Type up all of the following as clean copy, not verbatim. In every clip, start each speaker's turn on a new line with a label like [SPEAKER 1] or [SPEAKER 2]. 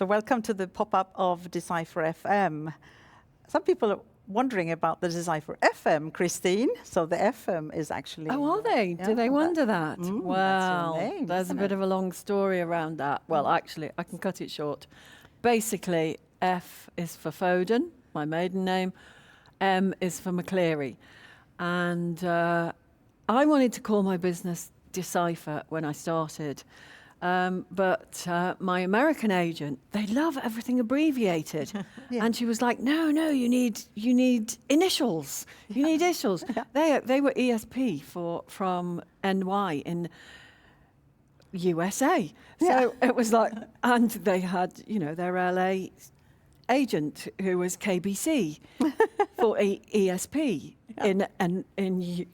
[SPEAKER 1] So welcome to the pop-up of D.cipherfm. Some people are wondering about the D.cipherfm, Christine. So the FM is actually...
[SPEAKER 2] Oh, are they? Do they wonder that?
[SPEAKER 1] that's
[SPEAKER 2] Wow.
[SPEAKER 1] your name,
[SPEAKER 2] There's a
[SPEAKER 1] isn't
[SPEAKER 2] bit
[SPEAKER 1] it?
[SPEAKER 2] of a long story around that. Well, actually, I can cut it short. Basically, F is for Foden, my maiden name. M is for McCleary. And I wanted to call my business Decipher when I started. But my American agent, they love everything abbreviated.
[SPEAKER 1] Yeah.
[SPEAKER 2] And she was like, no, you need initials. You need initials.
[SPEAKER 1] Yeah.
[SPEAKER 2] They were ESP from NY in USA. So it was like, and they had, their LA agent who was KBC for ESP. In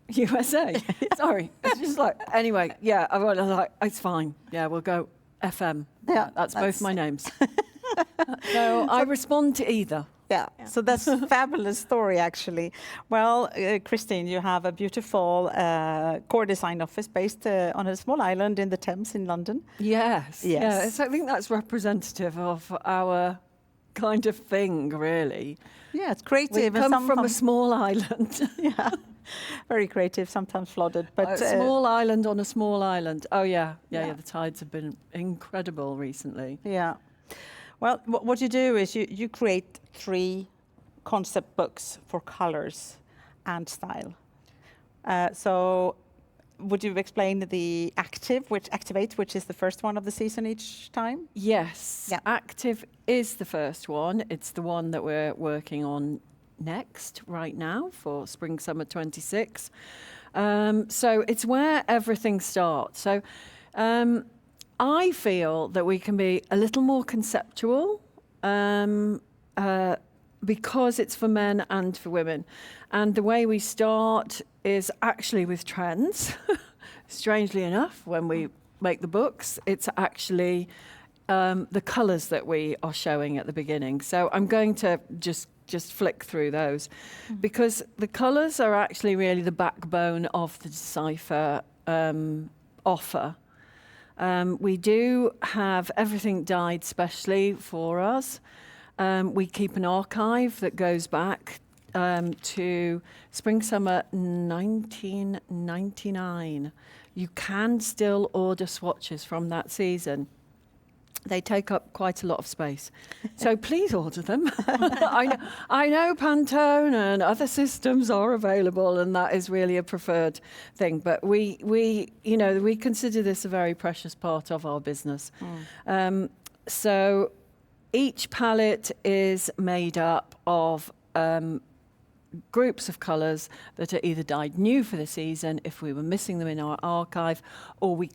[SPEAKER 2] USA. Sorry. It's just like, anyway, I was like, it's fine. Yeah, we'll go FM.
[SPEAKER 1] Yeah,
[SPEAKER 2] that's both my names. So I respond to either.
[SPEAKER 1] Yeah, so that's a fabulous story, actually. Well, Christine, you have a beautiful core design office based on a small island in the Thames in London.
[SPEAKER 2] Yes.
[SPEAKER 1] Yes.
[SPEAKER 2] Yeah, so I think that's representative of our kind of thing, really.
[SPEAKER 1] Yeah, it's creative.
[SPEAKER 2] We come from a small island.
[SPEAKER 1] Yeah, very creative, sometimes flooded. But
[SPEAKER 2] a small island on a small island. Oh, yeah. The tides have been incredible recently.
[SPEAKER 1] Yeah. Well, what you do is you create 3 concept books for colors and style. So would you explain the Activate, which is the first one of the season each time?
[SPEAKER 2] Yes.
[SPEAKER 1] Yeah.
[SPEAKER 2] Active is the first one. It's the one that we're working on next right now for Spring Summer 26. So it's where everything starts. So I feel that we can be a little more conceptual because it's for men and for women. And the way we start is actually with trends. Strangely enough, when we make the books, it's actually the colours that we are showing at the beginning. So I'm going to just flick through those because the colours are actually really the backbone of the Decipher offer. We do have everything dyed specially for us. We keep an archive that goes back to Spring Summer 1999. You can still order swatches from that season. They take up quite a lot of space. So please order them. I know Pantone and other systems are available, and that is really a preferred thing. But we consider this a very precious part of our business. So each palette is made up of groups of colours that are either dyed new for the season if we were missing them in our archive, or we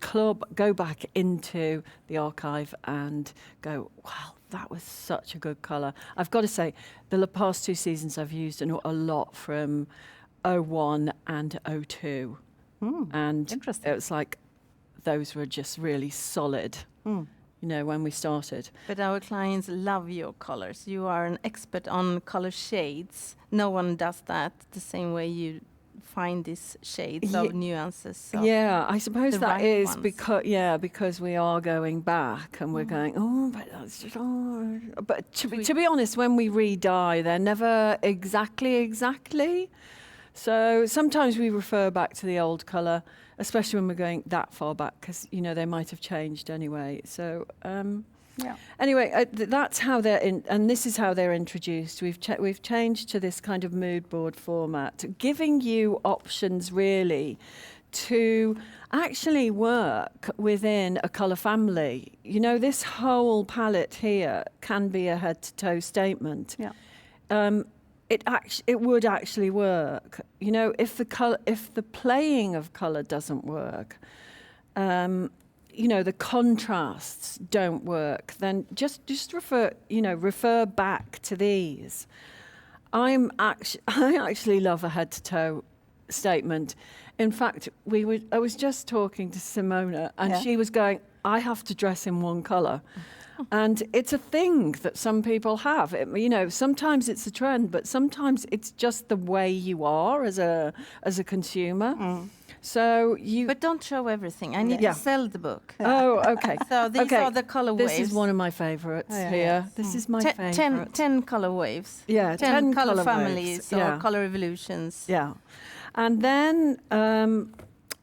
[SPEAKER 2] go back into the archive and go, wow, that was such a good colour. I've got to say, the past 2 seasons I've used a lot from 01 and 02. And
[SPEAKER 1] interesting.
[SPEAKER 2] it was like, those were just really solid. When we started.
[SPEAKER 3] But our clients love your colors. You are an expert on color shades. No one does that the same way you find these shades of nuances. So
[SPEAKER 2] yeah, I suppose that is
[SPEAKER 3] ones.
[SPEAKER 2] because we are going back and we're going, but that's just, But to be honest, when we re-dye, they're never exactly. So sometimes we refer back to the old colour, especially when we're going that far back, because they might have changed anyway. So anyway, that's how they're in, and this is how they're introduced. We've changed to this kind of mood board format, giving you options really to actually work within a colour family. This whole palette here can be a head-to-toe statement.
[SPEAKER 1] Yeah.
[SPEAKER 2] It would actually work. If the playing of colour doesn't work, the contrasts don't work, then just refer back to these. I actually love a head-to-toe statement. In fact, I was just talking to Simona, and she was going, I have to dress in one colour. And it's a thing that some people have. Sometimes it's a trend, but sometimes it's just the way you are as a consumer. So you.
[SPEAKER 3] But don't show everything. I need
[SPEAKER 2] Yeah.
[SPEAKER 3] to sell the book.
[SPEAKER 2] Oh, okay.
[SPEAKER 3] So these
[SPEAKER 2] Okay.
[SPEAKER 3] are the color
[SPEAKER 2] This
[SPEAKER 3] waves.
[SPEAKER 2] is one of my favorites
[SPEAKER 1] Oh, yeah.
[SPEAKER 2] here. This is my favorite.
[SPEAKER 3] 10 color waves.
[SPEAKER 2] Yeah,
[SPEAKER 3] 10 color
[SPEAKER 2] waves.
[SPEAKER 3] families
[SPEAKER 2] Yeah.
[SPEAKER 3] or color evolutions.
[SPEAKER 2] Yeah. And then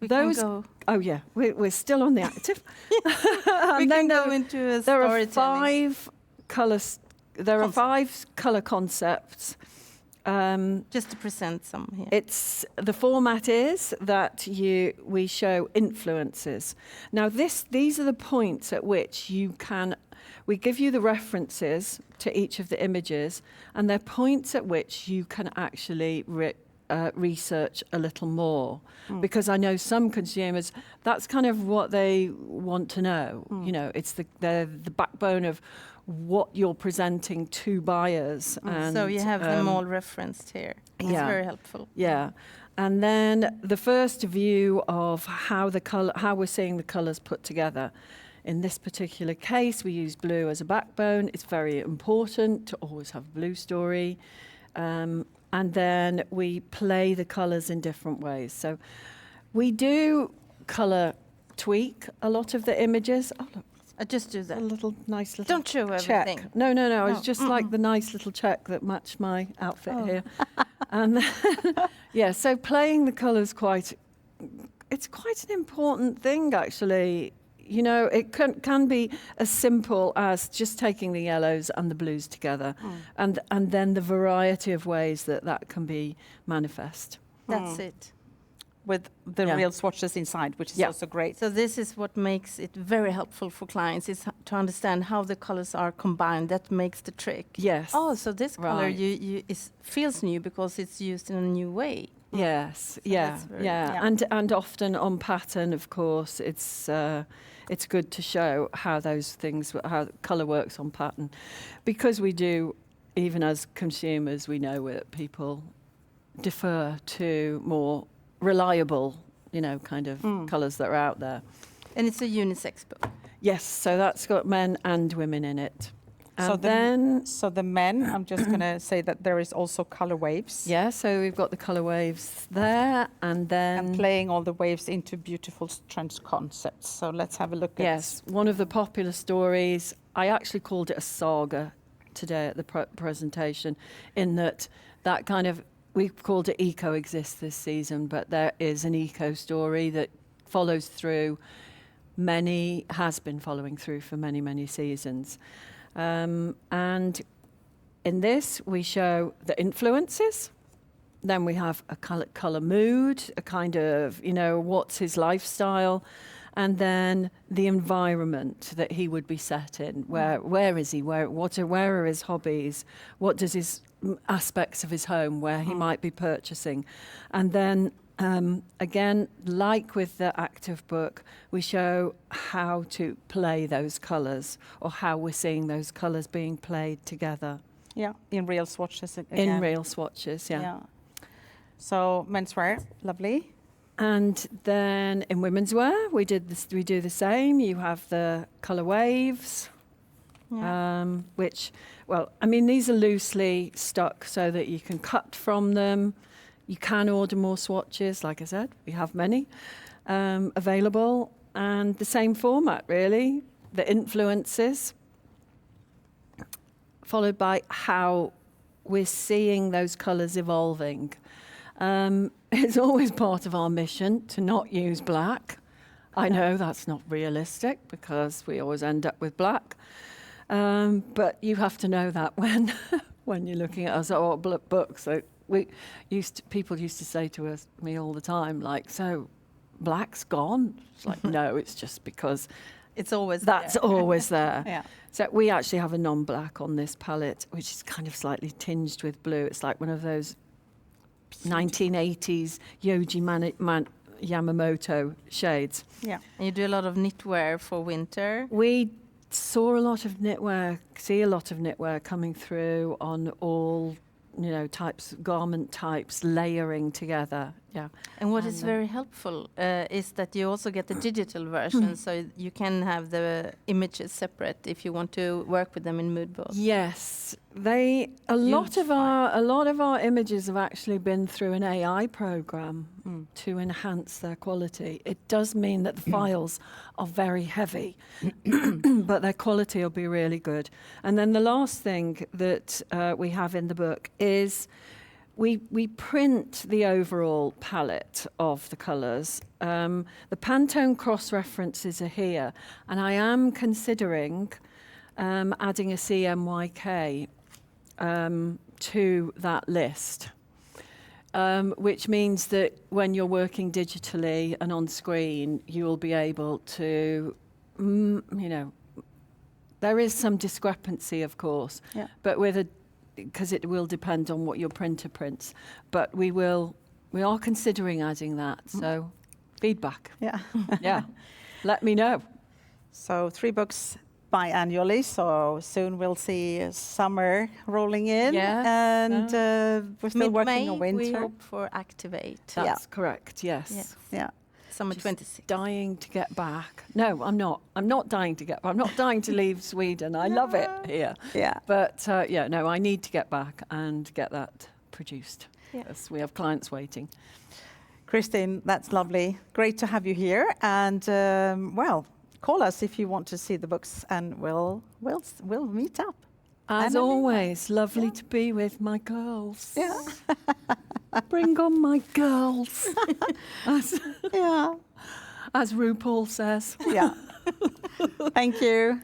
[SPEAKER 3] We
[SPEAKER 2] those.
[SPEAKER 3] can go,
[SPEAKER 2] Oh yeah, we're still on the active.
[SPEAKER 3] we
[SPEAKER 2] and
[SPEAKER 3] can
[SPEAKER 2] then
[SPEAKER 3] go into a
[SPEAKER 2] there are
[SPEAKER 3] storytelling.
[SPEAKER 2] 5 colors. There are 5 color concepts.
[SPEAKER 3] Just to present some here.
[SPEAKER 2] It's the format is that we show influences. Now these are the points at which we give you the references to each of the images, and they're points at which you can actually research a little more, because I know some consumers, that's kind of what they want to know. You know, it's the backbone of what you're presenting to buyers. And,
[SPEAKER 3] so you have them all referenced here. It's
[SPEAKER 2] yeah.
[SPEAKER 3] very helpful.
[SPEAKER 2] Yeah. And then the first view of how we're seeing the colours put together. In this particular case, we use blue as a backbone. It's very important to always have a blue story. And then we play the colours in different ways. So we do colour tweak a lot of the images. Oh, look,
[SPEAKER 3] I just do that.
[SPEAKER 2] a little nice little
[SPEAKER 3] Don't show
[SPEAKER 2] check.
[SPEAKER 3] everything.
[SPEAKER 2] No.
[SPEAKER 3] No,
[SPEAKER 2] It's just like the nice little check that matched my outfit here. And then, yeah, so playing the colours it's quite an important thing, actually. You know, it can be as simple as just taking the yellows and the blues together, and then the variety of ways that can be manifest.
[SPEAKER 3] That's it.
[SPEAKER 1] With the
[SPEAKER 2] Yeah.
[SPEAKER 1] real swatches inside, which is
[SPEAKER 2] Yeah.
[SPEAKER 1] also great.
[SPEAKER 3] So this is what makes it very helpful for clients, is to understand how the colors are combined. That makes the trick.
[SPEAKER 2] Yes.
[SPEAKER 3] Oh, so this color
[SPEAKER 2] Right.
[SPEAKER 3] feels new because it's used in a new way.
[SPEAKER 2] Yes. Yeah.
[SPEAKER 3] that's very-
[SPEAKER 2] Yeah.
[SPEAKER 1] yeah.
[SPEAKER 2] And often on pattern, of course, it's good to show how how colour works on pattern, because we do, even as consumers, we know that people defer to more reliable, kind of colours that are out there.
[SPEAKER 3] And it's a unisex book.
[SPEAKER 2] Yes, so that's got men and women in it.
[SPEAKER 1] So
[SPEAKER 2] And
[SPEAKER 1] the-
[SPEAKER 2] then,
[SPEAKER 1] So the men, I'm just going to say that there is also color waves.
[SPEAKER 2] yeah, so we've got the colour waves there, and then...
[SPEAKER 1] And playing all the waves into beautiful trend concepts. So let's have a look at
[SPEAKER 2] Yes, one of the popular stories, I actually called it a saga today at the presentation, in that kind of, we've called it eco-exist this season, but there is an eco story that follows through, has been following through for many, many seasons. And in this, we show the influences. Then we have a colour mood, a kind of, what's his lifestyle, and then the environment that he would be set in. Where is he? Where are his hobbies? What does his aspects of his home where he might be purchasing? And then again, like with the active book, we show how to play those colours, or how we're seeing those colours being played together.
[SPEAKER 1] Yeah, in real swatches again.
[SPEAKER 2] In real swatches, yeah.
[SPEAKER 1] So menswear, lovely.
[SPEAKER 2] And then in women's wear, we do the same. You have the colour waves, which, these are loosely stuck so that you can cut from them. You can order more swatches, like I said, we have many available, and the same format, really. The influences, followed by how we're seeing those colours evolving. It's always part of our mission to not use black. I know that's not realistic because we always end up with black. But you have to know that when you're looking at us books. So people used to say to me all the time, like, so black's gone? It's like, no, it's just because
[SPEAKER 3] It's always
[SPEAKER 2] that's
[SPEAKER 3] there.
[SPEAKER 2] always there.
[SPEAKER 1] Yeah.
[SPEAKER 2] So we actually have a non-black on this palette, which is kind of slightly tinged with blue. It's like one of those 1980s Yohji Yamamoto shades.
[SPEAKER 1] Yeah.
[SPEAKER 3] And you do a lot of knitwear for winter.
[SPEAKER 2] We see a lot of knitwear coming through on all types, garment types, layering together. Yeah.
[SPEAKER 3] And what is
[SPEAKER 2] And,
[SPEAKER 3] very helpful is that you also get the digital version, so you can have the images separate if you want to work with them in mood boards.
[SPEAKER 2] Yes, a lot of our images have actually been through an AI program to enhance their quality. It does mean that the files are very heavy, but their quality will be really good. And then the last thing that we have in the book is we print the overall palette of the colours. The Pantone cross-references are here, and I am considering adding a CMYK to that list, which means that when you're working digitally and on screen, you will be able to, there is some discrepancy, of course, but because it will depend on what your printer prints, but we are considering adding that. So feedback.
[SPEAKER 1] Yeah.
[SPEAKER 2] Yeah. Let me know.
[SPEAKER 1] So 3 books biannually, so soon we'll see summer rolling in.
[SPEAKER 2] Yes,
[SPEAKER 1] And we're still working
[SPEAKER 3] Mid-May,
[SPEAKER 1] on
[SPEAKER 3] we
[SPEAKER 1] winter.
[SPEAKER 3] hope for Activate.
[SPEAKER 2] That's correct, yes.
[SPEAKER 3] Yes.
[SPEAKER 1] Yeah.
[SPEAKER 3] Summer
[SPEAKER 2] Just
[SPEAKER 3] 26.
[SPEAKER 2] dying to get back. No, I'm not. I'm not dying to get back. I'm not dying to leave Sweden. I love it here.
[SPEAKER 1] Yeah.
[SPEAKER 2] But I need to get back and get that produced.
[SPEAKER 3] Yeah.
[SPEAKER 2] Yes, we have clients waiting.
[SPEAKER 1] Christine, that's lovely. Great to have you here. And call us if you want to see the books, and we'll meet up.
[SPEAKER 2] As
[SPEAKER 1] Emily?
[SPEAKER 2] always, lovely to be with my girls.
[SPEAKER 1] Yeah.
[SPEAKER 2] Bring on my girls,
[SPEAKER 1] Yeah.
[SPEAKER 2] as RuPaul says.
[SPEAKER 1] Yeah. Thank you.